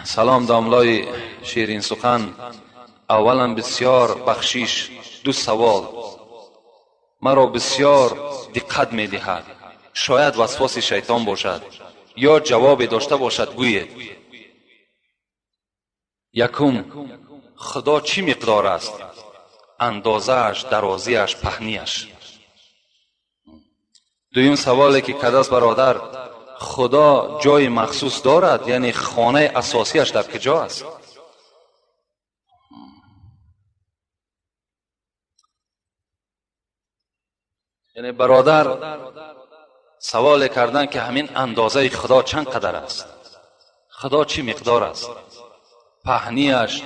سلام داملای شیرین سخن. اولا بسیار بخشش دو سوال مرا بسیار دقت می دهد. شاید وسواس شیطان باشد یا جواب داشته باشد. گوید یکم، خدا چی مقدار است؟ اندازه‌اش، درازیش، پهنیش. دویم سوالی که کرده است برادر، خدا جای مخصوص دارد؟ یعنی خانه اساسیش در کجا است؟ یعنی برادر سوال کردن که همین اندازه خدا چند قدر است؟ خدا چی مقدار است؟ پهنیش،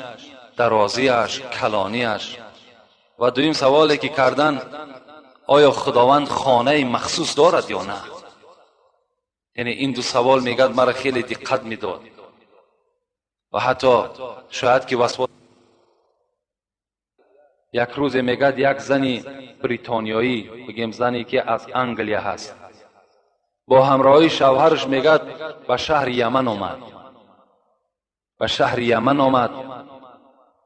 درازیش، کلانیش. و دویم سوالی که کردن، آیا خداوند خانه مخصوص دارد یا نه؟ یعنی این دو سوال میگد مرا خیلی دقت میداد و حتی شاید که وسواس. یک روز میگد یک زنی بریتانیایی، بگیم زنی که از انگلیا هست، با همراهی شوهرش میگد به شهر یمن آمد. به شهر یمن آمد.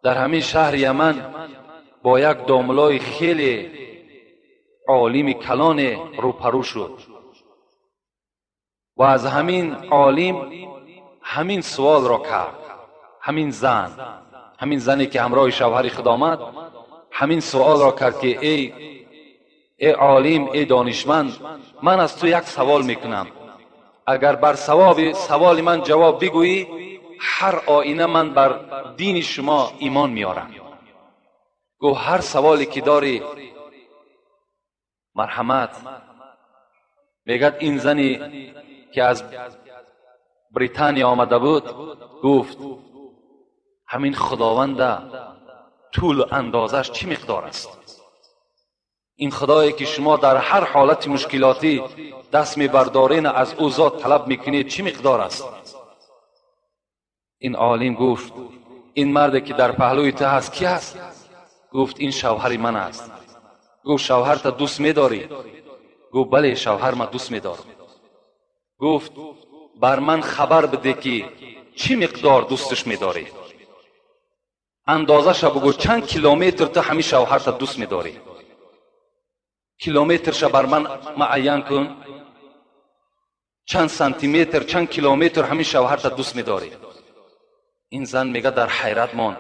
در همین شهر یمن با یک داملای خیلی عالم کلان روپرو شد و از همین عالم همین سوال را کرد. همین زنی که همراه شوهر خود آمد همین سوال را کرد که ای عالم، ای دانشمند، من از تو یک سوال میکنم. اگر بر سوال من جواب بگویی، هر آینه من بر دین شما ایمان میارم. گو هر سوالی که داری مرحمت. میگد این زنی که از بریتانیا آمده بود گفت همین خداوند طول اندازش چی مقدار است؟ این خدایی که شما در هر حالت مشکلاتی دست میبردارین از او ذات طلب میکنید چی مقدار است؟ این عالم گفت این مردی که در پهلوی تو هست کی است؟ گفت این شوهر من است. گفت شوهر تا دوست میداری؟ گفت بله شوهر من دوست میدارم. گفت بر من خبر بده که چی مقدار دوستش میداری؟ اندازش بگو چند کیلومتر تو همین شوهر تا دوست میداری؟ کیلومترش بر من معین کن. چند سانتی متر، چند کیلومتر همین شوهر تا دوست میداری؟ این زن میگه در حیرت ماند.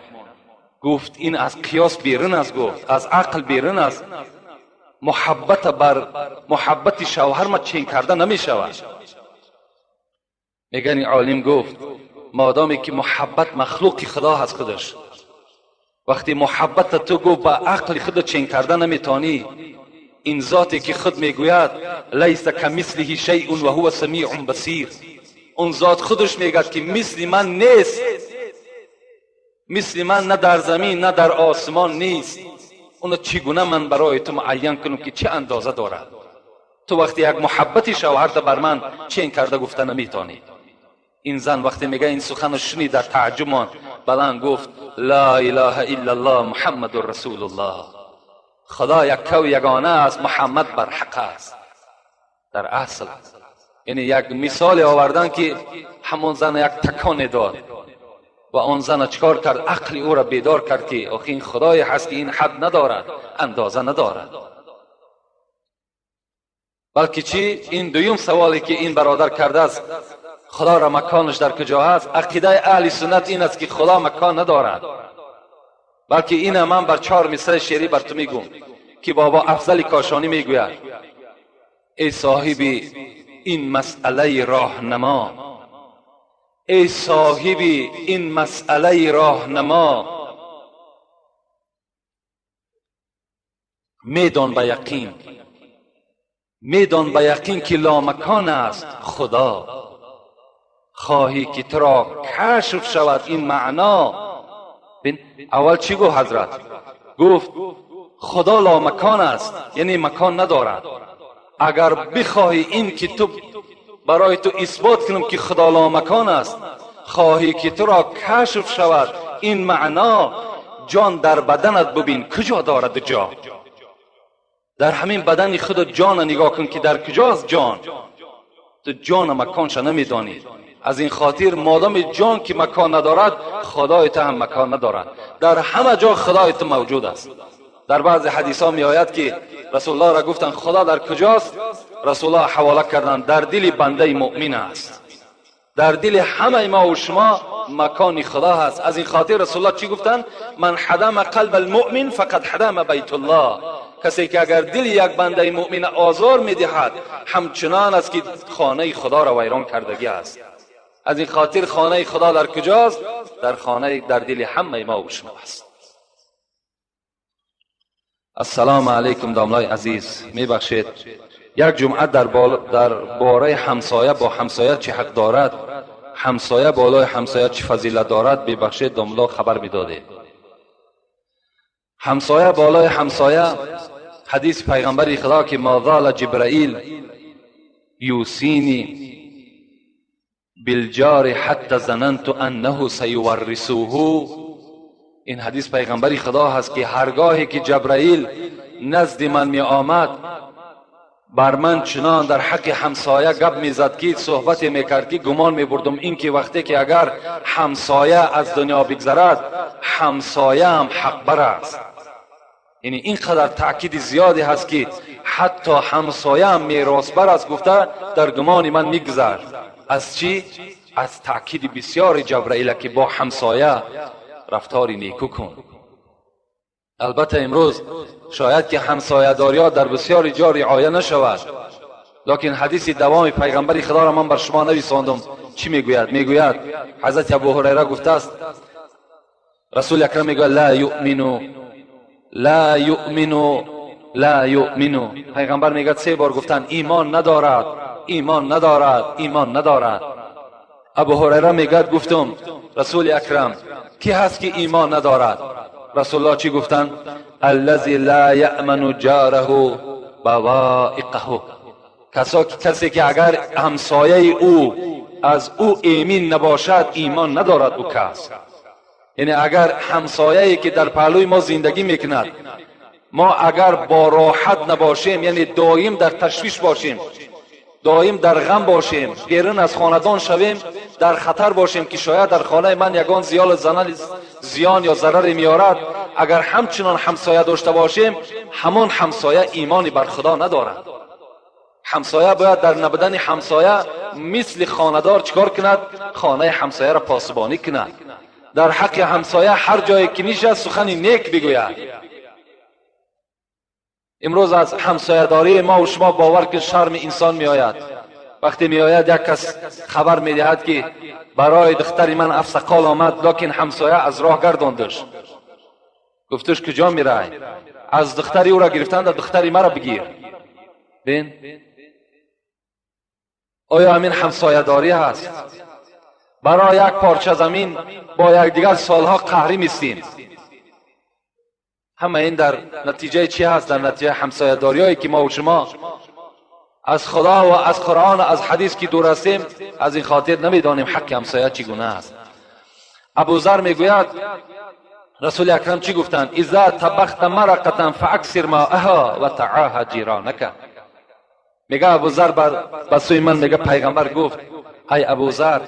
گفت این از قیاس بیرون است. گفت از عقل بیرون است. محبت بر محبت شوهر ما چین کرده نمی شود. میگن این عالم گفت مادامی که محبت مخلوق خدا هست خودش، وقتی محبت تو گفت با عقل خود چین کرده نمیتانی، این ذاتی که خود میگوید لیس کمثله شیء و هو سمیع بصیر، اون ذات خودش میگه که مثل من نیست. مثل من نه در زمین نه در آسمان نیست. اونو چگونه من برای تو معین کنم که چه اندازه دارد؟ تو وقتی یک محبت شوهر بر من چین کرده گفته نمیتانی. این زن وقتی میگه این سخن شنید در تعجب ماند، بلند گفت لا اله الا الله محمد رسول الله. خدا یک و یگانه است، محمد بر حق است. در اصل یعنی یک مثال آوردن که همون زن یک تکان داد و اون زن چکار کرد؟ عقل او را بیدار کرد که آخه این خدای هست که این حد ندارد، اندازه ندارد. بلکه چی؟ این دویم سوالی که این برادر کرده است، خدا را مکانش در کجا هست؟ عقیده اهل سنت این است که خدا مکان ندارد. بلکه این من بر 4 مثال شعری بر تو میگم که بابا افضل کاشانی میگوید ای صاحب این مسئله راهنما، ای صاحب این مسئله راهنما، میدان به یقین، میدان به یقین که لامکان است خدا. خواهی که تو را کشف شود این معنا. اول چی گفت حضرت؟ گفت خدا لامکان است، یعنی مکان ندارد. اگر بخواهی این که تو برای تو اثبات کنم که خدا لامکان است، خواهی که تو را کشف شود این معنا، جان در بدنت ببین کجا دارد جا. در همین بدن خود جان نگاه کن که در کجاست جان. تو جان مکانش نمیدانی. از این خاطر مادام جان که مکان ندارد، خدای تو هم مکان ندارد. در همه جا خدای تو موجود است. در بعض حدیث ها می آید که رسول الله را گفتن خدا در کجاست؟ رسول الله حواله کردند در دل بنده مؤمن است. در دل همه ما و شما مکان خدا هست. از این خاطر رسول الله چی گفتند؟ من حدم قلب المؤمن فقد حدم بیت الله. کسی که اگر دل یک بنده مؤمن آزار میدهد، همچنان است که خانه خدا را ویران کردگی است. از این خاطر خانه خدا در کجاست؟ در دل همه ما و شما است. السلام علیکم داملای عزیز، میبخشید یک جمعه در باره همسایه با همسایه چه حق دارد، همسایه بالای همسایه چه فضیلت دارد، ببخشید داملا خبر میداده. همسایه بالای همسایه، حدیث پیغمبر خدا که ما زال جبرائیل یوسینی بالجار حتی ظننت انه سیورثوه، این حدیث پیغمبر خدا هست که هرگاهی که جبرائیل نزد من می آمد، بر من چنان در حق همسایه گپ میزد که صحبت میکرد که گمان میبردم این که وقتی که اگر همسایه از دنیا بگذرد، همسایه هم حق بر است. یعنی اینقدر تأکید زیادی هست که حتی همسایه هم میراث بر است گفته در گمان من میگذرد. از چی؟ از تأکید بسیار جبرائیل که با همسایه رفتاری نیکو کن. البته امروز شاید که همسایه داری ها در بسیاری جا رعایت نشود، لکن حدیث دوام پیغمبر خدا را من بر شما نویساندم. چی میگوید؟ میگوید حضرت ابو هریره گفته است رسول اکرم میگوید لا یؤمنو لا یؤمنو لا یؤمنو. پیغمبر میگه 3 بار گفتن ایمان ندارد، ایمان ندارد، ایمان ندارد. ابو هریره میگه گفتم رسول اکرم کی هست که ایمان ندارد؟ رسول الله چی گفتن؟ الذی لا یأمن جاره بوائقه. کسی که اگر همسایه او از او ایمن نباشد، ایمان ندارد او کس. یعنی اگر همسایه‌ای که در پهلوی ما زندگی میکند، ما اگر با راحت نباشیم، یعنی دائم در تشویش باشیم، دائم در غم باشیم، بیرون از خاندان شویم، در خطر باشیم که شاید در خانه من یگان زیان یا ضرری میارد، اگر همچنان همسایه داشته باشیم، همون همسایه ایمانی بر خدا ندارد. همسایه باید در نبودن همسایه مثل خاندار چیکار کند؟ خانه همسایه را پاسبانی کند. در حق همسایه هر جایی که نشست سخن نیک بگوید. امروز از همسایه داری ما و شما باور که شرم انسان می آید. وقتی می آید یک کس خبر می دهد که برای دختری من افسقال آمد، لکن همسایه از راه گرداندش. گفتش کجا می رای؟ از دختری او را گرفتند، دختری مرا بگیر. بین آیا همین همسایه داری هست؟ برای یک پارچه زمین با یک دیگر سالها قهری میستیم. همه این در نتیجه چی هست؟ در نتیجه همسایه داری هایی که ما و شما از خدا و از قرآن و از حدیث که دور هستیم. از این خاطر نمیدانیم حق همسایه چگونه است. ابو ذر میگوید رسول اکرم چی گفتند؟ اذا طبخت مرقه فاکثر ماءها و تعاهد جیرانک. میگه ابو ذر به سوی من میگه پیغمبر گفت ای ابو ذر،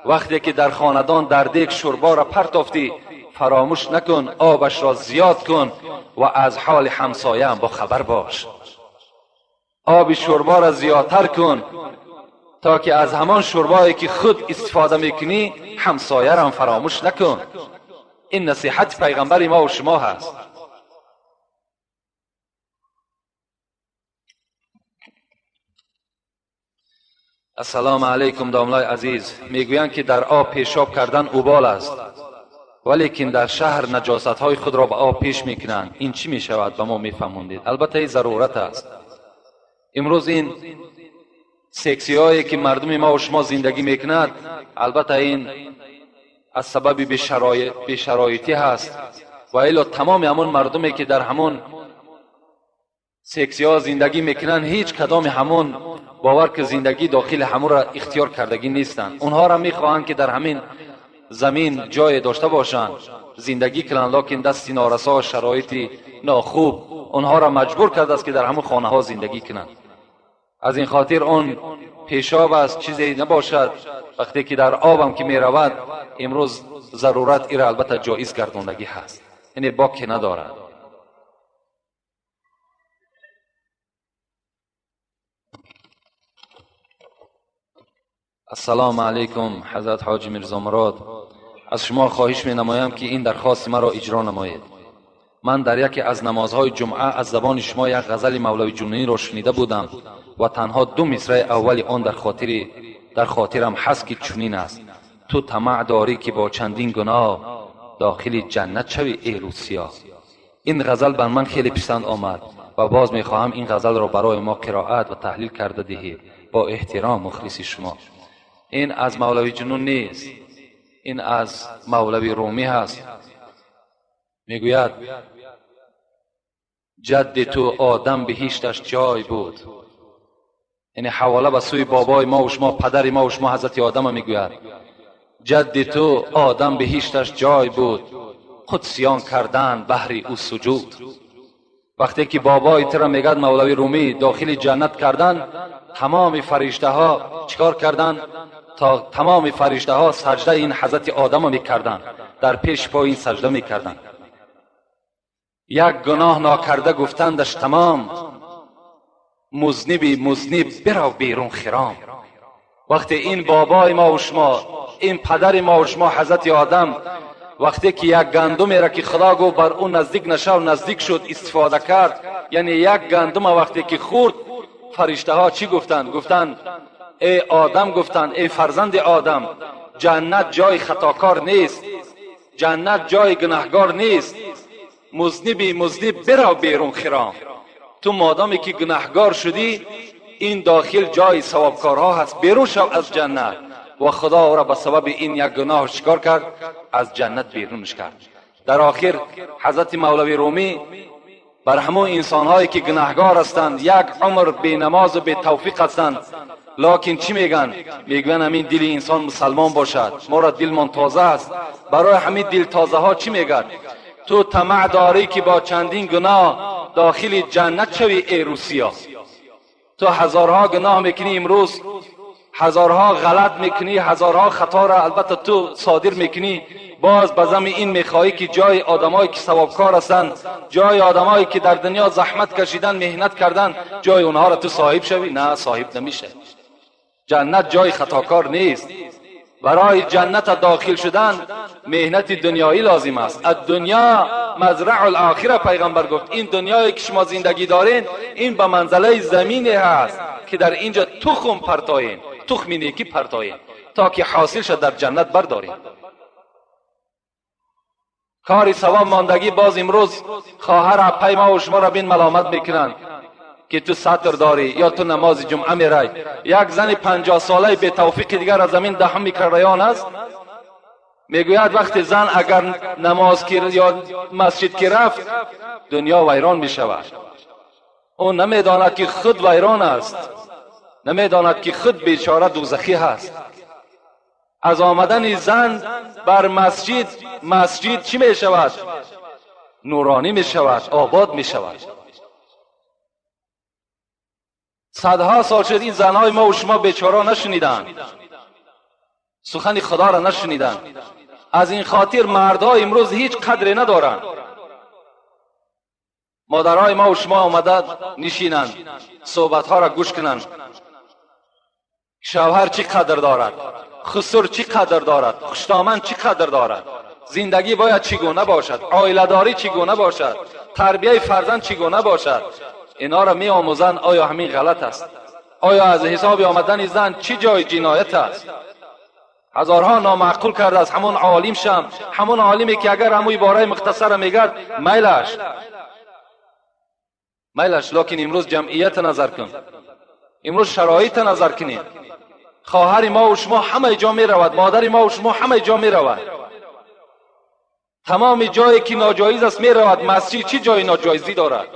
وقتی که در خاندان در دیگ شوربا را پرتافتی، فراموش نکن آبش را زیاد کن و از حال همسایه هم با خبر باش. آب شوربا را زیادتر کن تا که از همان شوربایی که خود استفاده میکنی همسایه را هم فراموش نکن. این نصیحت پیغمبر ما و شما هست. السلام علیکم داملای عزیز، میگویند که در آب پیشاب کردن اوبال است، ولیکن در شهر نجاست های خود را به آب پیش میکنند. این چی میشود؟ به ما میفهموندید؟ البته این ضرورت است. امروز این سکسی هایی که مردم ما و شما زندگی میکنند، البته این از سبب بی‌شرایطی هست، و الا تمام همون مردمی که در همون سکسی ها زندگی میکنند، هیچ کدام همون باور که زندگی داخل همون را اختیار کردگی نیستند. اونها را میخواهند که در همین زمین جای داشته باشند، زندگی کنند، لکن دست نارسا و شرایطی ناخوب اونها را مجبور کرده است که در همون خانه ها زندگی کنند. از این خاطر اون پیشاب از چیزی نباشد، وقتی که در آبم که می رود امروز ضرورت ایره البته جایز گرداندگی هست، یعنی باکی ندارد. السلام علیکم حضرت حاجی میرزا مراد، از شما خواهش می نمایم که این درخواست مرا اجرا نمایید. من در یکی از نمازهای جمعه از زبان شما یک غزل مولوی جنونی را شنیده بودم و تنها 2 مصرع اول آن در خاطرم هست که چنین است: تو طمع داری که با چندین گناه داخل جنت شوی ای روسیا. این غزل بر من خیلی پسند آمد و باز می خواهم این غزل را برای ما قرائت و تحلیل کرده دهید. با احترام مخلص شما. این از مولوی جنون نیست، این از مولوی رومی هست. میگوید جد تو آدم بهشتش جای بود، یعنی حواله به سوی بابای ما و شما، پدر ما و شما حضرت آدم میگوید جد تو آدم بهشتش جای بود، قدسیان کردن بهر او سجود. وقتی که بابای ترا میگد مولوی رومی داخل جنت کردن، تمام فرشته ها چیکار کردن؟ تا تمام فرشته ها سجده این حضرت آدم میکردن، در پیش پای این سجده میکردن. یک گناه ناکرده گفتندش تمام، مذنب برو بیرون خرام. وقتی این بابای ما و شما، این پدر ما و شما حضرت آدم، وقتی که یک گندمی را که خدا گفت بر اون نزدیک نشو نزدیک شد استفاده کرد، یعنی یک گندم وقتی که خورد، فرشته ها چی گفتند؟ گفتند ای آدم، گفتند ای فرزند آدم، جنت جای خطاکار نیست، جنت جای گناهگار نیست، مذنب برو بیرون خرام. تو مادامی که گناهگار شدی، این داخل جای ثوابکارها هست، بیرون شو از جنت. و خدا او را به سبب این یک گناه چیکار کرد؟ از جنت بیرونش کرد. در آخر حضرت مولوی رومی بر همون انسان‌هایی که گناهگار هستند، یک عمر بی نماز و بی توفیق هستند، لکن چی میگن؟ میگن همین دل انسان مسلمان باشد، ما را دلمان تازه است. برای همین دل تازه ها چی میگن؟ تو طمع داری که با چندین گناه داخل جنت شوی ای روسیا. تو هزارها گناه میکنی امروز، هزارها غلط میکنی، هزارها خطا را البته تو صادر میکنی، باز بزم این میخواهی که جای آدمایی که ثوابکار هستند، جای آدمایی که در دنیا زحمت کشیدن، مهنت کردن، جای اونها را تو صاحب شوی. نه، صاحب نمیشه. جنت جای خطاکار نیست. برای جنت داخل شدن مهنت دنیایی لازم است. الدنیا مزرع الاخره، پیغمبر گفت این دنیایی که شما زندگی دارین، این به منزله زمینی هست که در اینجا تخم پرتایین، تخم نیکی پرتایین تا که حاصل شد در جنت بردارین. کاری ثواب ماندگی باز امروز خواهر اپای ما و شما را بین ملامت میکنند که تو سطر داری یا تو نماز جمعه میرای. یک زن 50 ساله به توفیق دیگر از زمین دهم میکردیان است، میگوید وقتی زن اگر نماز یا مسجد که رفت، دنیا ویران میشود. اون نمیداند که خود ویران است، نمیداند که خود بیچاره دوزخی هست. از آمدن زن بر مسجد چی میشود؟ نورانی میشود، آباد میشود. صدها سال شد این زنهای ما و شما بیچاره نشنیدن، سخن خدا را نشنیدن. از این خاطر مردها امروز هیچ قدری ندارن. مادرهای ما و شما آمده نشینند، صحبتها را گوش کنند. شوهر چی قدر دارد، خسر چی قدر دارد، خوشتامن چی قدر دارد، زندگی باید چگونه باشد، عائله داری چگونه باشد، تربیه فرزند چگونه باشد. اینا را می آموزند. آیا همین غلط است؟ آیا از حساب آمدن زن چی جای جنایت است؟ هزارها نامعقول کرده است. همون عالم شم، همون عالمی که اگر همون عباره مختصر میگد میلش، لکن امروز جمعیت نظر کن، امروز شرایط نظر کنید. خواهر ما و شما همه جا می رود، مادر ما و شما همه جا می رود، تمام جایی که ناجایز است می رود. مسجد چی جای ناجایزی دارد؟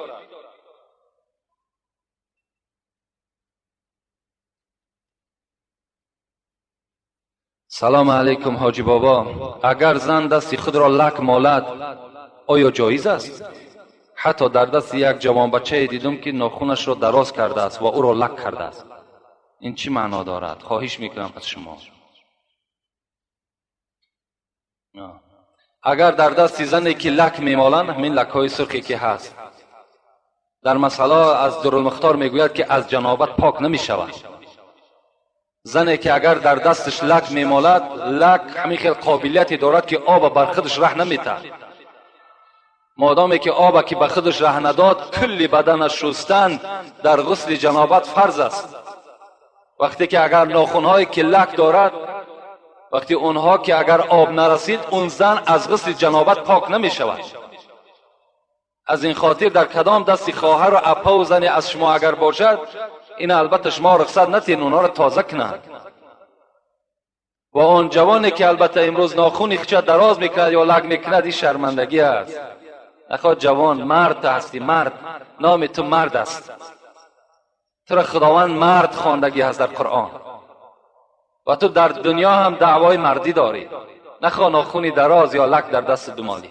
سلام علیکم حاجی بابا، اگر زن دست خود را لک مالد آیا جایز است؟ حتی در دست یک جوان بچه دیدم که ناخونش را دراز کرده است و او را لک کرده است. این چی معنا دارد؟ خواهش میکنم از شما. اگر در دست زنی که لک میمالند، همین لک‌های سرخی که هست در مسئله از درالمختار میگوید که از جنابت پاک نمی شود. زنی که اگر در دستش لک میمالد، لک همین خیلی قابلیتی دارد که آب بر خودش ره نمیده. مادامی که آب که به خودش ره نداد، کلی بدنش شستن در غسل جنابت فرض است. وقتی که اگر ناخن‌های که لک دارد، وقتی اونها که اگر آب نرسید، اون زن از غسل جنابت پاک نمی شود. از این خاطر در کدام دستی خواهر و اپا و زنی از شما اگر باشد، این البته شما رخصت نتین اونها را تازه کنند. و آن جوانی که البته امروز ناخونی خچه دراز میکند یا لگ میکند، این شرمندگی است. نخواد جوان، مرد هستی، مرد، نام تو مرد است. تو را خداوند مرد خواندگی هست در قرآن و تو در دنیا هم دعوای مردی داری. نخواه ناخونی دراز یا لک در دست دمالی.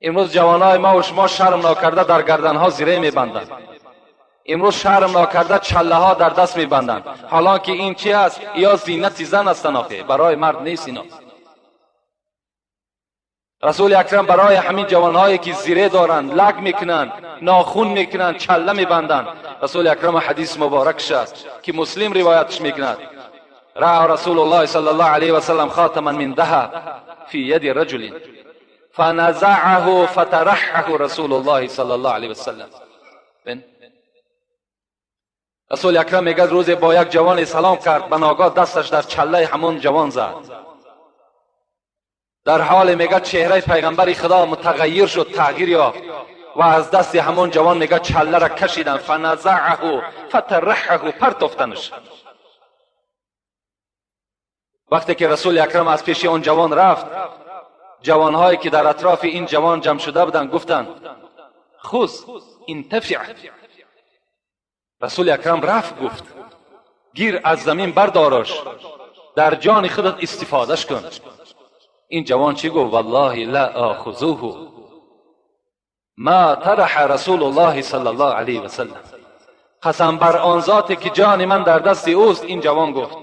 امروز جوانای ما و شما شرم ناکرده در گردنها زیره میبندند. امروز شرم ناکرده چله ها در دست میبندند، حالا که این چی است؟ یا زینت زن هستند، آخه برای مرد نیست اینا. رسول اکرم برای همین جوانهایی که زیره دارند، لک میکنند، ناخون میکنند، چله میبندند، رسول اکرم حدیث مبارکش است که مسلم روایتش میکند: رأى رسول الله صلی الله علیه و سلم خاتما من ذهب فی ید رجل فنزعه فترحه رسول الله صلی الله علیه و سلم. رسول اکرم میگه روز با یک جوان سلام کرد، به ناگاه دستش در چله همون جوان زد. در حال میگه چهره پیغمبر خدا متغیر شد، تغییر یافت و از دست همون جوان میگه چله را کشیدن، فنزعه فترحه، پرتافتنش. وقتی که رسول اکرم از پیش اون جوان رفت، جوانهایی که در اطراف این جوان جمع شده بودند گفتند: خذ انتفع. رسول اکرم رفت گفت: گیر از زمین بردارش، در جان خودت استفادهش کن. این جوان چی گفت؟ والله لا آخذوه ما طرح رسول الله صلی الله علیه و سلم. قسم بر آن ذاتی که جان من در دست اوست، این جوان گفت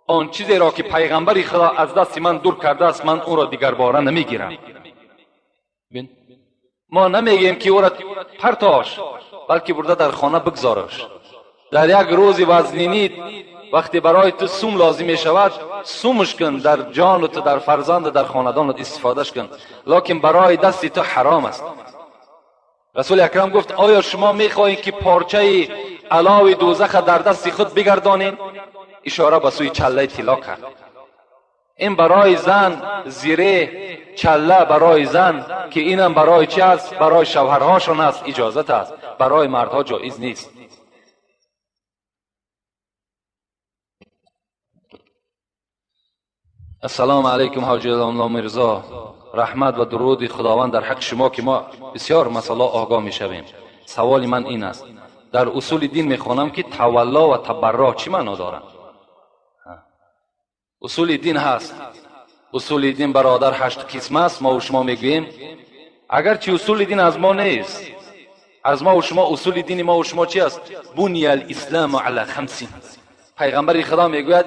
آن چیزی را که پیغمبر خدا از دست من دور کرده است، من او را دیگر باره نمیگیرم. ما نمیگیم که او را پرتاش، بلکه برده در خانه بگذارش. در یک روز وزنینی وقتی برای تو سوم لازم می شود، سومش کن، در جان تو، در فرزند، در خاندانت استفادهش کن، لکن برای دست تو حرام است. رسول اکرم گفت: آیا شما میخواهید که پارچه علاوه دوزخ در دست خود بگردانید؟ اشاره به سوی چله طلا کرد. این برای زن زیره، چله برای زن که اینم برای چی است؟ برای شوهرهاشون است، اجازت است، برای مردها جایز نیست. السلام علیکم حاجی الله میرزا. رحمت و درود خداوند در حق شما که ما بسیار مسئله آگاه میشویم. سوال من این است: در اصول دین میخوانم که تولا و تبرع چی معنا دارند؟ اصول دین هست. اصول دین برادر 8 قسم است. ما و شما میگوییم اگرچه اصول دین از ما نیست، از ما و شما اصول دین ما و شما چی است؟ بنی الاسلام علی 5. پیغمبر خدا میگوید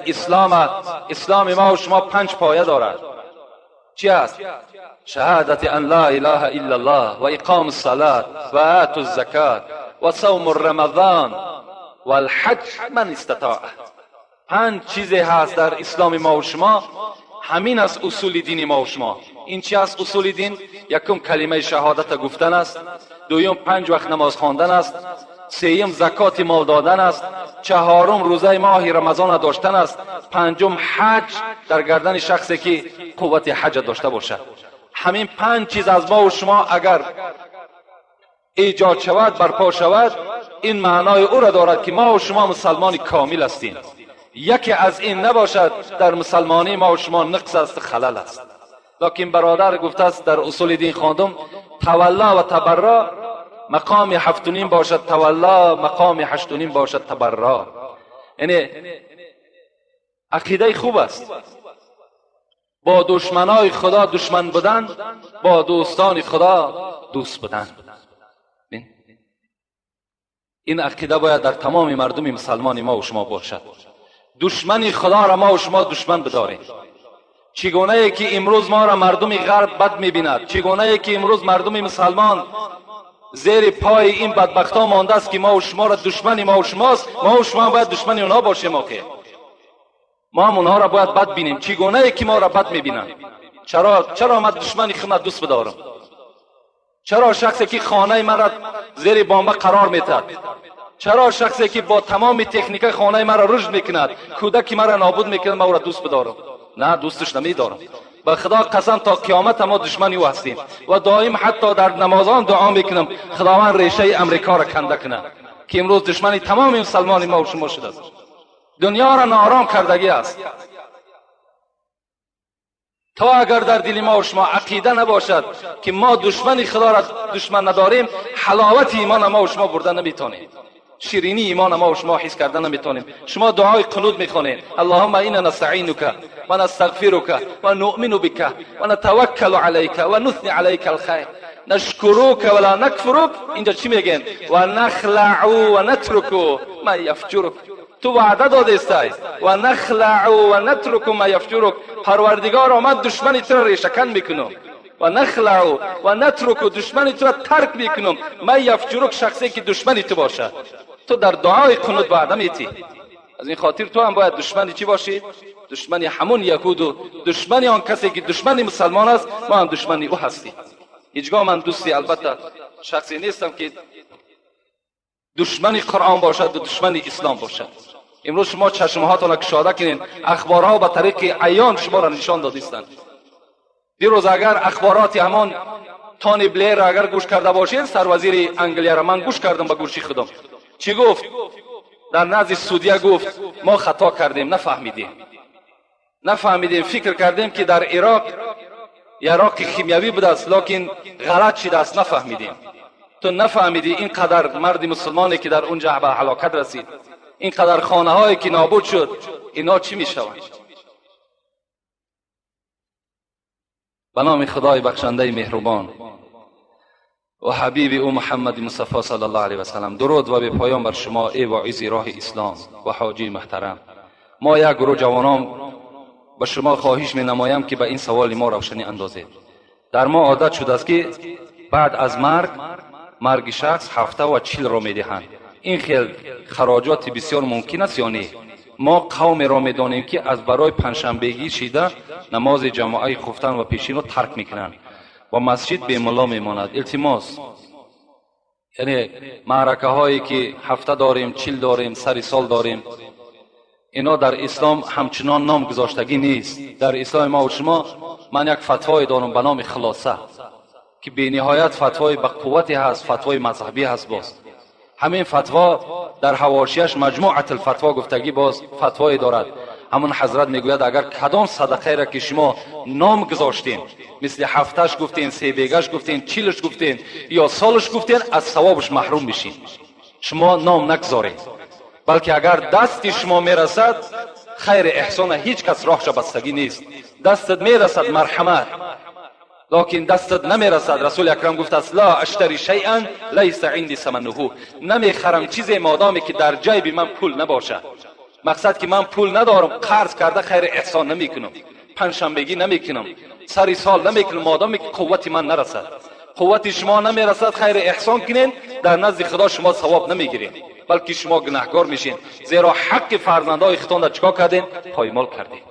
اسلام ما و شما 5 پایه دارد. چی است؟ شهادت ان لا اله الا الله و اقام الصلاة و آت الزکات و صوم رمضان و الحج من استطاع. 5 چیزی هست در اسلام ما و شما، همین است اصول دین ما و شما. این چی است اصول دین؟ یکم کلمه شهادت گفتن است، دوم 5 وقت نماز خواندن است، سوم زکات مال دادن است، چهارم روزه ماه رمضان داشتن است، پنجم حج در گردن شخصی که قوت حج داشته باشد. همین 5 چیز از ما و شما اگر ایجاد شود، برپا شود، این معنای او را دارد که ما و شما مسلمان کامل هستیم. یکی از این نباشد، در مسلمانی ما و شما نقص است، خلل است. لکن برادر گفته است در اصول دین خواندم تولا و تبرع مقام 7.5 باشد، تولا مقام 8.5 باشد تبرع. یعنی عقیده خوب است. با دشمنای خدا دشمن بودن، با دوستان خدا دوست بودن. این عقیده باید در تمام مردم مسلمان ما و شما باشد. دشمن خدا را ما و شما دشمن بداریم. چگونه ای که امروز ما را مردم غرب بد می‌بیند، چگونه ای که امروز مردم مسلمان زیر پای این بدبختا مانده است که ما و شما را دشمنی ما و شماست، ما و شما باید دشمنی اونا باشیم. آخه ما هم اونها را باید بد بینیم. چگونه ای که ما را بد می‌بینند؟ چرا من دشمنی خود دوست بدارم؟ چرا شخصی که خانه مرا زیر بمب قرار میدهد، چرا شخصی که با تمام تکنیک خانه مرا رشد میکند، کودکی مرا نابود میکند، ما او را دوست بدارم؟ نه، دوستش نمیدارم. به خدا قسم تا قیامت ما دشمنی او هستیم و دائم حتی در نمازان دعا میکنم خداوند ریشه امریکا را کنده کنه که امروز دشمنی تمام مسلمان ما و شما شده است. دنیا را ناآرام کردگی است. تا اگر در دل ما و شما عقیده نباشد که ما دشمن خدا را دشمن نداریم، حلاوت ایمان ما و شما برده نمیتونیم، شیرینی ایمان ما و شما حس کرده نمیتونیم. شما دعای قنوت میخونید: اللهم انا نستعینک و نستغفرک و نؤمن بک و نتوکل علیک و نثنی علیک الخیر نشکرک ولا نکفرک. اینجا چی میگن؟ و نخلع و نترک ما یفجرک. تو وعده داده استی و نخلع و نترک ما یفجرک. پروردگار آمد دشمنی تو را ریشه‌کن میکنم و نخلع و نترک، دشمنی تو را ترک میکنم. ما یفجرک، شخصی که دشمنی تو باشد. تو در دعای قنوت وعده میتی. از این خاطر تو هم باید دشمنی چی باشی؟ دشمنی همون یهود و دشمنی آن کسی که دشمنی مسلمان است. ما هم دشمنی او هستی. هیچگاه من دوستی البته شخصی نیستم که دشمنی قرآن باشد و دشمنی اسلام باشد. امروز شما چشمهاتون را گشاده کنین، اخبارها به طریق عیان شما را نشان دادیستند. دیروز اگر اخبارات همان تونی بلیر را اگر گوش کرده باشید، سروزیر انگلیا را من گوش کردم به گوشی خودم. چی گفت؟ در نزد سعودیه گفت ما خطا کردیم، نفهمیدیم، فکر کردیم که در عراق کیمیاوی بوده است، لکن غلط شده است، نفهمیدیم. تو نفهمیدی اینقدر مرد مسلمانی که در اونجا به هلاکت رسید، اینقدر خانه هایی که نابود شد، اینا چی می شوند؟ به نام خدای بخشنده مهربان و حبیب او محمد مصطفی صلی الله علیه و سلم، درود و به پایان بر شما ای واعظ راه اسلام و حاجی محترم. ما یک گروه جوانان به شما خواهش می نمایم که به این سوال ما روشنی اندازید. در ما عادت شده است که بعد از مرگ شخص 7 و 40 را می دهند. این خیلی خراجات بسیار ممکن است یا نه؟ ما قوم را می دانیم که از برای پنجشنبگی شیده نماز جماعی خفتن و پیشین را ترک میکنند و مسجد به ملا میماند. التماس، یعنی معرکه هایی که 7 داریم، 40 داریم، سر سال داریم، اینا در اسلام همچنان نام گذاشتگی نیست. در اسلام ما و شما من یک فتوای دارم به نام خلاصه که به نهایت فتوای با قوتی هست، فتوای مذهبی هست. باز همین فتوا در حواشیش مجموعه الفتوا گفتگی باز فتوای دارد. همون حضرت میگوید اگر کدام صدقه را که شما نام گذاشتین، مثل 7ش گفتین، 3 بیگش گفتین، 40ش گفتین یا سالش گفتین، از ثوابش محروم میشین. شما نام نگذارید، بلکه اگر دست شما میرسد خیر احسان هیچ کس راهش بستگی نیست. دستت میرسد مرحمت، لکن دستت نمیرسد. رسول اکرم گفت است لا اشتری شیئا لیس عندي ثمنه، نمیخرم چیزی مادامی که در جیب من پول نباشه. مقصد که من پول ندارم، قرض کرده خیر احسان نمیکنم، پنجشنبگی نمیکنم، سری سال نمیکنم، مادامی که قوت من نرسد. قوت شما نمیرسد خیر احسان کنین، در نزد خدا شما ثواب نمیگیرین، بلکه شما گناهکار میشین، زیرا حق فرزندای خودتان را چیکار کردین؟ پایمال کردین.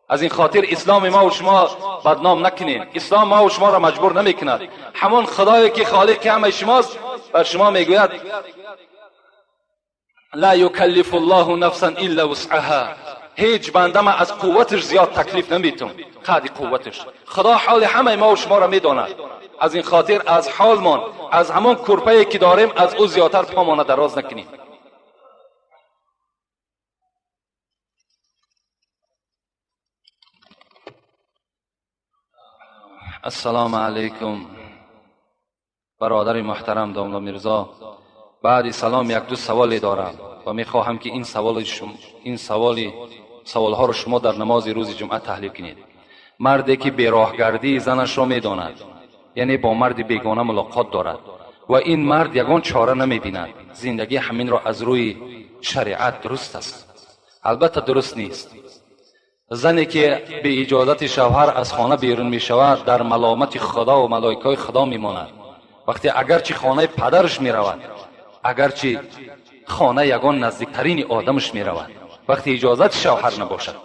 از این خاطر اسلام ما و شما بدنام نکنین. اسلام ما و شما را مجبور نمیکند. همون خدایی که خالق همه شماست بر شما میگوید لا یکلف الله نفسا الا وسعها، هیچ بنده ما از قوتش زیاد تکلیف نمیتون، قدر قوتش. خدا حال همه ما و شما را میداند. از این خاطر از حالمان، از همون کرپایی که داریم، از او زیادتر پامان دراز نکنیم. السلام علیکم برادر محترم داملا میرزا. بعد سلام یک دو سوالی دارم و میخواهم که این سوالها رو شما در نماز روز جمعه تحلیل کنید. مردی که بیراهگردی زنش را میداند، یعنی با مرد بیگانه ملاقات دارد و این مرد یگان چاره نمیبیند، زندگی همین را از روی شریعت درست است؟ البته درست نیست. زنی که به اجازت شوهر از خانه بیرون می شود در ملامت خدا و ملائکه خدا می ماند. وقتی اگرچه خانه پدرش می رود، اگرچه خانه یگان نزدیکترین آدمش می رود، وقتی اجازت شوهر نباشد،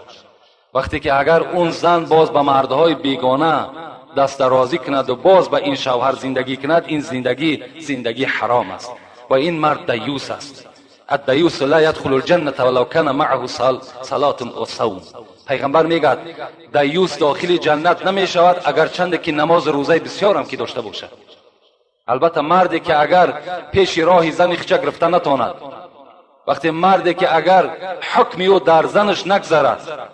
وقتی که اگر اون زن باز به مردهای بیگانه دست درازی کند و باز به این شوهر زندگی کند، این زندگی حرام است و این مرد دیوس است. الدیوس لا يدخل الجنة ولو كان معه صلاة و صوم. پیغمبر میگه دیوس داخل جنت نمی شود اگر چند که نماز روزه بسیار هم که داشته باشد. البته مردی که اگر پیش راه زن خچه گرفته نتواند، وقتی مردی که اگر حکمی او در زنش نگذرد،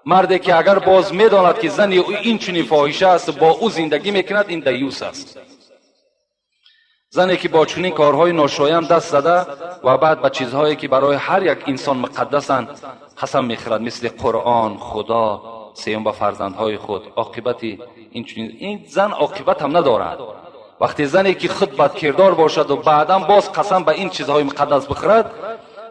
مردی که اگر باز میداند که زن او این چنین فاحشه است با او زندگی میکند، این دیوس است. زنی که با چنین کارهای ناشایان دست زده و بعد به چیزهایی که برای هر یک انسان مقدسند قسم میخورد، مثل قرآن، خدا، سیوم به فرزندهای خود، عاقبت این زن عاقبت هم ندارد. وقتی زنی که خود بدکردار باشد و بعدا باز قسم به این چیزهای مقدس بخورد،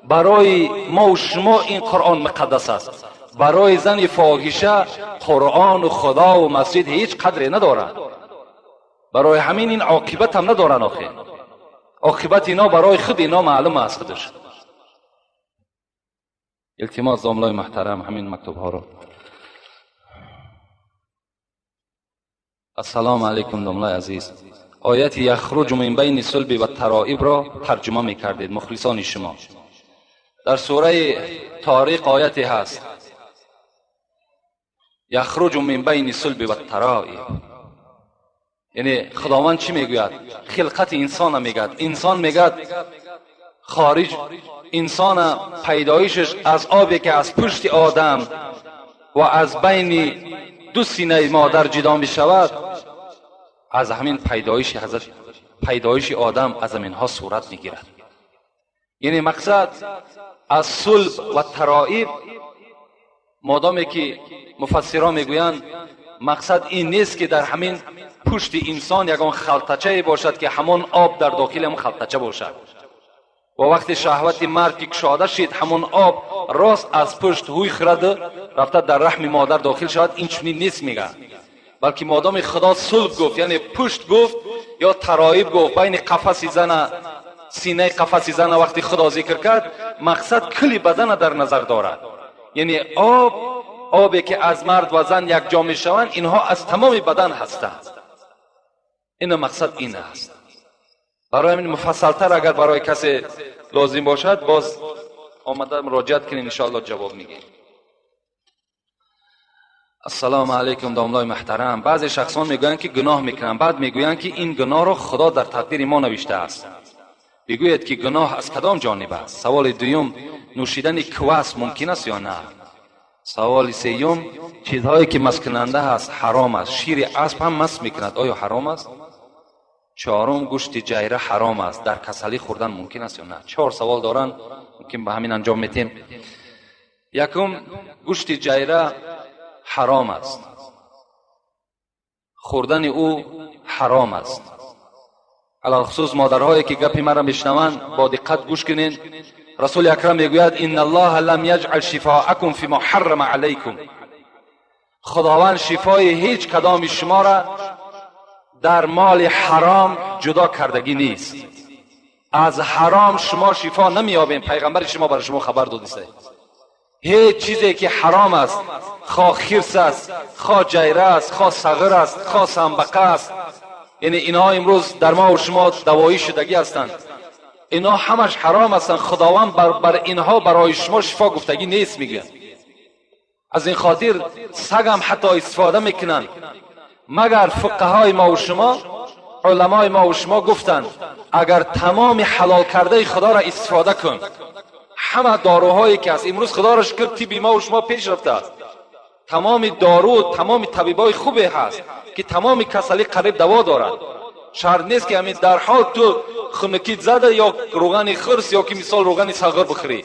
برای ما و شما این قرآن مقدس است، برای زن فاحشه قرآن و خدا و مسجد هیچ قدری ندارد. برای همین این عاقبت هم ندارن. آخه عاقبت اینا برای خود اینا معلوم است خودش. التماس زاملای محترم همین مکتوب ها رو. السلام علیکم داملای عزیز. آیت یخرج من بین صلب و ترائب را ترجمه میکردید مخلصان شما. در سوره طارق آیتی هست یخرج من بین صلب و ترائب، یعنی خداوند چی میگوید؟ خلقت انسان میگد. انسان میگد خارج انسان پیدایشش از آبی که از پشت آدم و از بین دو سینه مادر جدا می شود، از همین پیدایش آدم از همین ها صورت می گیرد. یعنی مقصد از صلب و ترائب، مادامی که مفسران میگویند مقصد این نیست که در همین پشت انسان یگان خلطچه باشد که همان آب در داخل هم خلطچه باشد و وقتی شهوت مرد کشاده شد همان آب راست از پشت هوی خرد رفته در رحم مادر داخل شود. این چنین نیست میگه، بلکه مادام خدا صلب گفت یعنی پشت گفت یا ترائب گفت، بین قفس زن سینه قفس زن وقتی خدا ذکر کرد مقصد کلی بدن در نظر دارد. یعنی آبی که از مرد و زن یک جا می شوند اینها از تمام بدن هستند. این مقصد این است. برای همین مفصلتر اگر برای کسی لازم باشد باز آمده مراجعت کنین، انشاءالله جواب میگیم. السلام علیکم داملای محترم. بعضی شخصان میگویند که گناه میکنند، بعد میگویند که این گناه را خدا در تقدیر ما نوشته است. بگوید که گناه از کدام جانب است؟ سوال دوم، نوشیدن کواس ممکن است یا نه؟ سوال سوم، چیزهایی که مست کننده است حرام است. شیر اسب هم مست میکند، آیا حرام است؟ چهارم، گوشت جیره حرام است، در کسلی خوردن ممکن است یا نه؟ 4 سوال دارن، ممکن به همین انجام میتیم. یکم، گوشت جیره حرام است، خوردن او حرام است. علی خصوص مادرهایی که گپی مرا میشنوند با دقت گوش کنین. رسول اکرم میگوید ان الله لم یجعل شفاءکم فيما حرم علیکم. خداوند شفای هیچ کدام شما را در مال حرام جدا کردگی نیست. از حرام شما شفا نمیابین. پیغمبر شما برای شما خبر داده هیچ چیزی که حرام است، خواه خرس است، خواه جیره است، خواه صغر است، خواه سنبقه است، یعنی اینها امروز در ما و شما دوایی شدگی هستند، اینها همش حرام هستند. خداوند بر اینها برای شما شفا گفتگی نیست میگه. از این خاطر سگ هم حتی استفاده میکنن، مگر فقهای ما و شما، علمای ما و شما گفتند اگر تمام حلال کرده خدا را استفاده کن، همه داروهایی که هست امروز خدا را شکر طب ما و شما پیش رفته است، تمام دارو تمام طبیبای خوبی هست که تمام کسلی قریب دوا دارد. شرط نیست که همین در حال تو خنکیت زده یا روغن خرس یا که مثال روغن صغر بخوری،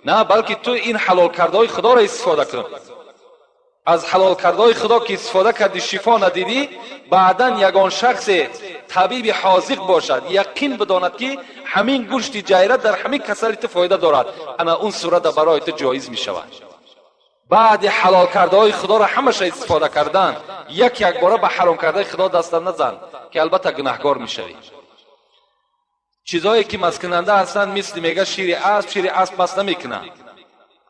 نه، بلکه تو این حلال کرده های خدا را استفاده کن. از حلال کرده های خدا که استفاده کردی شفا ندیدی، بعدا یگان شخص طبیب حاذق باشد یقین بداند که همین گوشت جیره در همین کسلیت فایده دارد، اما اون صورت برای تو جایز می شود. بعد حلال کرده های خدا را همش استفاده کردن، یک باره به حرام کرده خدا دست نزن که البته گناهکار میشوی. چیزایی که مست کننده هستند، مثل میگه شیر اسب مست نمیکنه،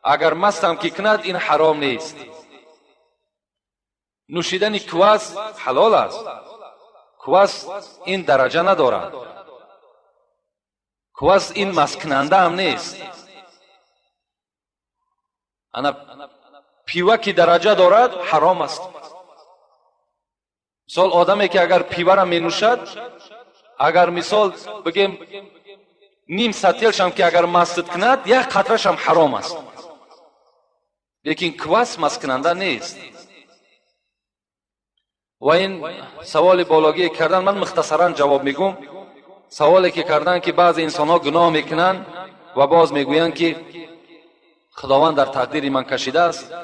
اگر مست هم که کند این حرام نیست. نوشیدن کواس حلال است. کواس این درجه ندارد. کواس این مست کننده هم نیست. انا پیوه که درجه دارد حرام است. مثال آدمی که اگر پیوه را می نوشد، اگر مثال بگیم نیم سطیلش هم که اگر مست کند، یک قطرش هم حرام است. لیکن کواس مست کننده نیست. و این سوال بالاگی کردن، من مختصرا جواب میگم. سوالی که کردن که بعضی انسان ها گناه میکنن و باز میگویند که خداوند در تقدیر من کشیده است.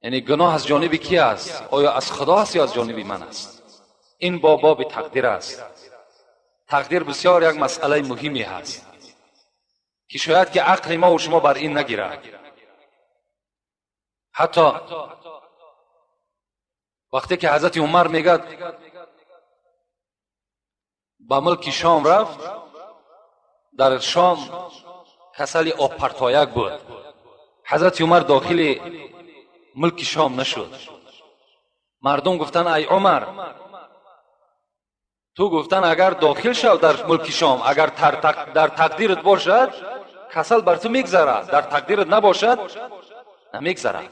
یعنی گناه از جانب کی است؟ آیا از خدا است یا از جانب من است؟ این باب تقدیر است. تقدیر بسیار یک مسئله مهمی هست که شاید که عقل ما و شما بر این نگیرد. حتی وقتی که حضرت عمر میگه با ملک شام رفت، در شام کسل آب پرتایک بود. حضرت عمر داخل ملک شام نشد. مردم گفتن ای عمر، تو گفتن اگر داخل شو در ملک شام، اگر در تقدیرت باشد کسل بر تو میگذره، در تقدیرت نباشد نمیگذره.